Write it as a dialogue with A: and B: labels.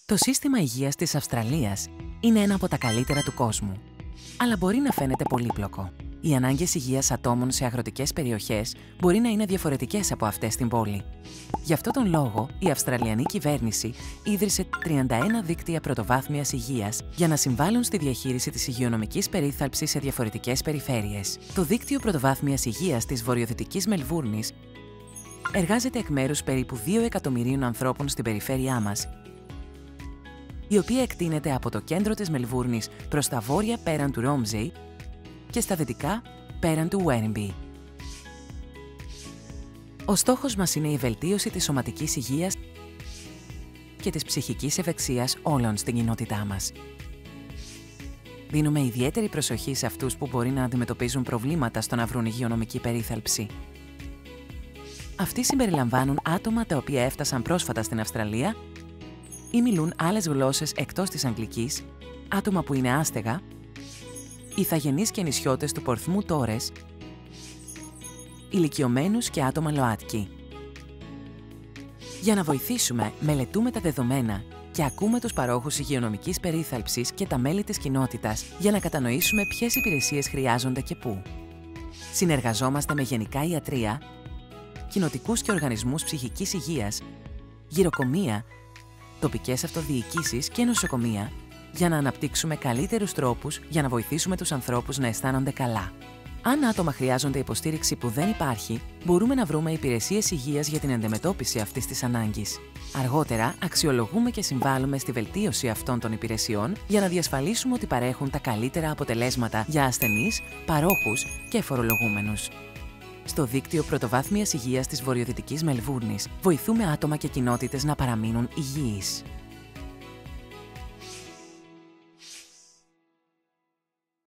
A: Το σύστημα υγείας της Αυστραλίας είναι ένα από τα καλύτερα του κόσμου, αλλά μπορεί να φαίνεται πολύπλοκο. Οι ανάγκες υγείας ατόμων σε αγροτικές περιοχές μπορεί να είναι διαφορετικές από αυτές στην πόλη. Γι' αυτό τον λόγο, η Αυστραλιανή κυβέρνηση ίδρυσε 31 δίκτυα πρωτοβάθμιας υγείας για να συμβάλλουν στη διαχείριση της υγειονομικής περίθαλψης σε διαφορετικές περιφέρειες. Το Δίκτυο Πρωτοβάθμιας Υγείας της Βορειοδυτικής Μελβούρνης εργάζεται εκ μέρους περίπου 2 εκατομμυρίων ανθρώπων στην περιφέρειά μας, η οποία εκτείνεται από το κέντρο της Μελβούρνης προς τα βόρεια πέραν του Ρόμζεϊ και στα δυτικά πέραν του Werribee. Ο στόχος μας είναι η βελτίωση της σωματικής υγείας και της ψυχικής ευεξίας όλων στην κοινότητά μας. Δίνουμε ιδιαίτερη προσοχή σε αυτούς που μπορεί να αντιμετωπίζουν προβλήματα στο να βρουν υγειονομική περίθαλψη. Αυτοί συμπεριλαμβάνουν άτομα τα οποία έφτασαν πρόσφατα στην Αυστραλία ή μιλούν άλλες γλώσσες εκτός της Αγγλικής, άτομα που είναι άστεγα, ηθαγενείς και νησιώτες του Πορθμού Τόρες, ηλικιωμένους και άτομα ΛΟΑΤΚΙ. Για να βοηθήσουμε, μελετούμε τα δεδομένα και ακούμε τους παρόχους υγειονομικής περίθαλψης και τα μέλη της κοινότητας για να κατανοήσουμε ποιες υπηρεσίες χρειάζονται και πού. Συνεργαζόμαστε με γενικά ιατρεία, κοινοτικούς και οργανισμούς ψυχικής υγείας, γυροκομεία, τοπικές αυτοδιοικήσεις και νοσοκομεία για να αναπτύξουμε καλύτερους τρόπους για να βοηθήσουμε τους ανθρώπους να αισθάνονται καλά. Αν άτομα χρειάζονται υποστήριξη που δεν υπάρχει, μπορούμε να βρούμε υπηρεσίες υγείας για την αντιμετώπιση αυτής της ανάγκης. Αργότερα, αξιολογούμε και συμβάλλουμε στη βελτίωση αυτών των υπηρεσιών για να διασφαλίσουμε ότι παρέχουν τα καλύτερα αποτελέσματα για ασθενείς, παρόχους και φορολογούμενους. Στο Δίκτυο Πρωτοβάθμιας Υγείας της Βορειοδυτικής Μελβούρνης βοηθούμε άτομα και κοινότητες να παραμείνουν υγιείς.